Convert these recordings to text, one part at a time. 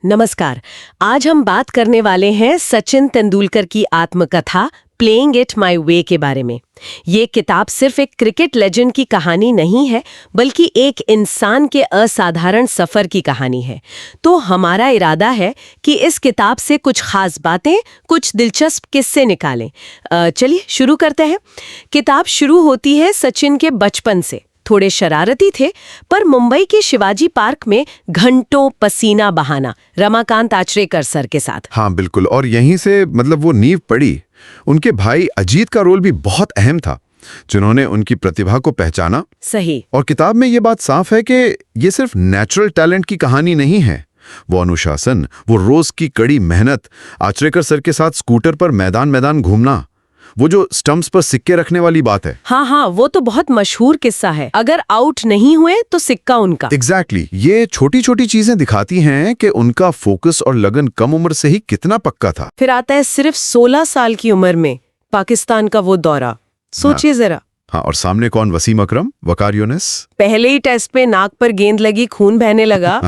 नमस्कार। आज हम बात करने वाले हैं सचिन तेंदुलकर की आत्मकथा प्लेइंग इट माय वे के बारे में। ये किताब सिर्फ एक क्रिकेट लेजेंड की कहानी नहीं है, बल्कि एक इंसान के असाधारण सफर की कहानी है। तो हमारा इरादा है कि इस किताब से कुछ खास बातें, कुछ दिलचस्प किस्से निकालें। चलिए शुरू करते हैं। किताब शुरू होती है सचिन के बचपन से। थोड़े शरारती थे, पर मुंबई के शिवाजी पार्क में घंटों पसीना बहाना रमाकांत आचरेकर सर के साथ। हाँ बिल्कुल, और यहीं से वो नींव पड़ी। उनके भाई अजीत का रोल भी बहुत अहम था, जिन्होंने उनकी प्रतिभा को पहचाना। सही। और किताब में ये बात साफ है कि ये सिर्फ नेचुरल टैलेंट की कहानी नहीं है। वो अनुशासन, वो रोज की कड़ी मेहनत, आचरेकर सर के साथ स्कूटर पर मैदान मैदान घूमना, वो जो स्टंप्स पर सिक्के रखने वाली बात है। हाँ, वो तो बहुत मशहूर किस्सा है। अगर आउट नहीं हुए तो सिक्का उनका। एग्जैक्टली। ये छोटी छोटी चीजें दिखाती हैं कि उनका फोकस और लगन कम उम्र से ही कितना पक्का था। फिर आता है सिर्फ 16 साल की उम्र में पाकिस्तान का वो दौरा। सोचिए जरा। हाँ, और सामने कौन? वसीम अकरम, वकार यूनिस। पहले ही टेस्ट पे नाक पर गेंद लगी, खून बहने लगा,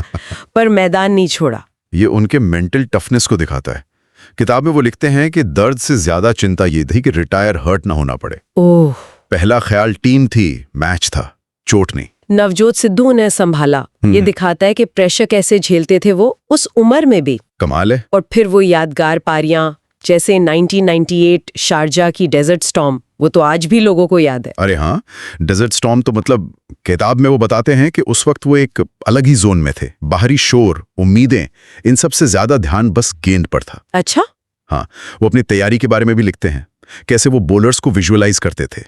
पर मैदान नहीं छोड़ा। ये उनके मेंटल टफनेस को दिखाता है। किताब में वो लिखते हैं कि दर्द से ज्यादा चिंता ये थी कि रिटायर हर्ट ना होना पड़े। ओह। पहला ख्याल टीम थी, मैच था, चोट नहीं। नवजोत सिद्धू ने संभाला। ये दिखाता है कि प्रेशर कैसे झेलते थे वो उस उम्र में भी। कमाल है। और फिर वो यादगार पारियां, जैसे 1998 शारजा की डेजर्ट स्टॉर्म, वो तो आज भी लोगों को याद है। अरे हाँ, डेजर्ट स्टॉर्म तो किताब में वो बताते हैं कि उस वक्त वो एक अलग ही जोन में थे। बाहरी शोर, उम्मीदें, इन सब से ज्यादा ध्यान बस गेंद पर था। अच्छा। हाँ, वो अपनी तैयारी के बारे में भी लिखते हैं, कैसे वो बॉलर्स को विजुअलाइज करते थे।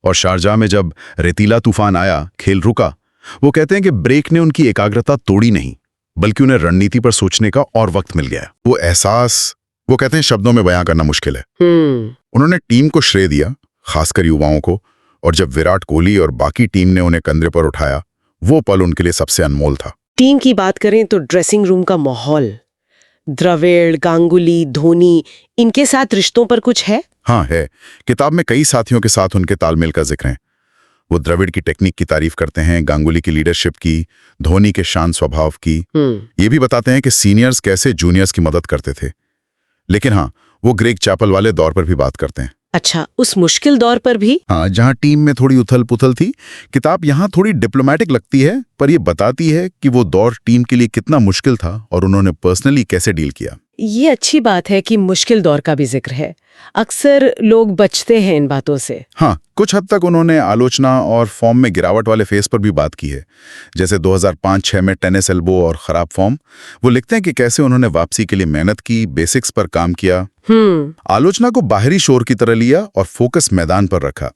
और शारजाह में जब रेतीला तूफान आया, खेल रुका, वो कहते हैं कि ब्रेक ने उनकी एकाग्रता तोड़ी नहीं, बल्कि उन्हें रणनीति पर सोचने का और वक्त मिल गया। वो एहसास, वो कहते हैं, शब्दों में बयां करना मुश्किल है। उन्होंने टीम को श्रेय दिया, खासकर युवाओं को, और जब विराट कोहली और बाकी टीम ने उन्हें कंधे पर उठाया, वो पल उनके लिए सबसे अनमोल था। टीम की बात करें तो ड्रेसिंग रूम का माहौल, द्रविड़, गांगुली, धोनी, इनके साथ रिश्तों पर कुछ है? हाँ है। किताब में कई साथियों के साथ उनके तालमेल का जिक्र है। वो द्रविड़ की टेक्निक की तारीफ करते हैं, गांगुली की लीडरशिप की, धोनी के शांत स्वभाव की। ये भी बताते हैं कि सीनियर्स कैसे जूनियर्स की मदद करते थे। लेकिन हाँ, वो ग्रेग चैपल वाले दौर पर भी बात करते हैं। अच्छा, उस मुश्किल दौर पर भी? हाँ, जहां टीम में थोड़ी उथल पुथल थी। किताब यहाँ थोड़ी डिप्लोमेटिक लगती है, पर ये बताती है कि वो दौर टीम के लिए कितना मुश्किल था और उन्होंने पर्सनली कैसे डील किया। ये अच्छी बात है कि मुश्किल दौर का भी जिक्र है। अक्सर लोग बचते हैं इन बातों से। हाँ, कुछ हद तक उन्होंने आलोचना और फॉर्म में गिरावट वाले फेस पर भी बात की है, जैसे 2005-6 में टेनिस एल्बो और खराब फॉर्म। वो लिखते हैं कि कैसे उन्होंने वापसी के लिए मेहनत की, बेसिक्स पर काम किया, आलोचना को बाहरी शोर की तरह लिया और फोकस मैदान पर रखा।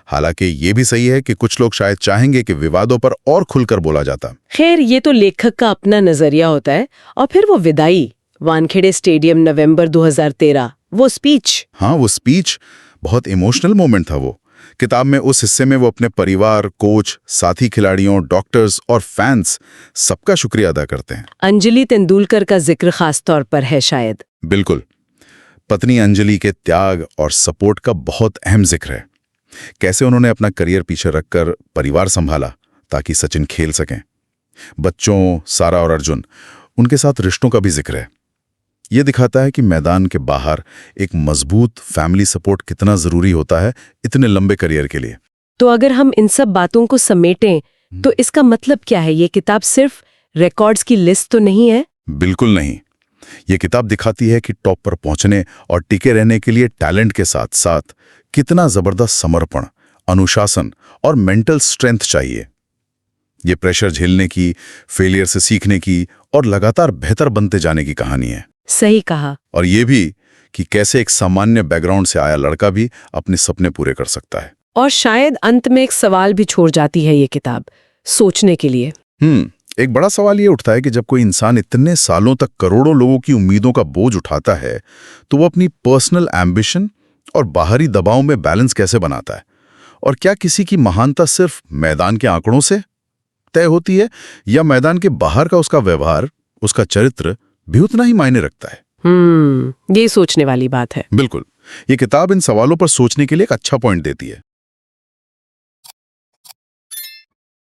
हालांकि ये भी सही है कि कुछ लोग शायद चाहेंगे कि विवादों पर और खुलकर बोला जाता। खैर, ये तो लेखक का अपना नजरिया होता है। और फिर वो विदाई, वानखेड़े स्टेडियम, नवंबर 2013, वो स्पीच। हाँ, वो स्पीच बहुत इमोशनल मोमेंट था। वो किताब में उस हिस्से में वो अपने परिवार, कोच, साथी खिलाड़ियों, डॉक्टर्स और फैंस सबका शुक्रिया अदा करते हैं। अंजलि तेंदुलकर का जिक्र खास तौर पर है शायद। बिल्कुल। पत्नी अंजलि के त्याग और सपोर्ट का बहुत अहम जिक्र है। कैसे उन्होंने अपना करियर पीछे रखकर परिवार संभाला ताकि सचिन खेल सकें। बच्चों, सारा और अर्जुन, उनके साथ रिश्तों का भी जिक्र है। यह दिखाता है कि मैदान के बाहर एक मजबूत फैमिली सपोर्ट कितना जरूरी होता है इतने लंबे करियर के लिए। तो अगर हम इन सब बातों को समेटें तो इसका मतलब क्या है? ये किताब सिर्फ रिकॉर्ड्स की लिस्ट तो नहीं है? बिल्कुल नहीं। ये किताब दिखाती है कि टॉप पर पहुंचने और टिके रहने के लिए टैलेंट के साथ साथ कितना जबरदस्त समर्पण, अनुशासन और मेंटल स्ट्रेंथ चाहिए। ये प्रेशर झेलने की, फेलियर से सीखने की और लगातार बेहतर बनते जाने की कहानी है। सही कहा। और ये भी कि कैसे एक सामान्य बैकग्राउंड से आया लड़का भी अपने सपने पूरे कर सकता है। और शायद अंत में एक सवाल भी छोड़ जाती है ये किताब, सोचने के लिए। एक बड़ा सवाल ये उठता है कि जब कोई इंसान इतने सालों तक करोड़ों लोगों की उम्मीदों का बोझ उठाता है, तो वो अपनी पर्सनल एम्बिशन और बाहरी दबाव में बैलेंस कैसे बनाता है? और क्या किसी की महानता सिर्फ मैदान के आंकड़ों से तय होती है, या मैदान के बाहर का उसका व्यवहार, उसका चरित्र भी उतना ही मायने रखता है? ये सोचने वाली बात है। बिल्कुल। ये किताब इन सवालों पर सोचने के लिए एक अच्छा पॉइंट देती है।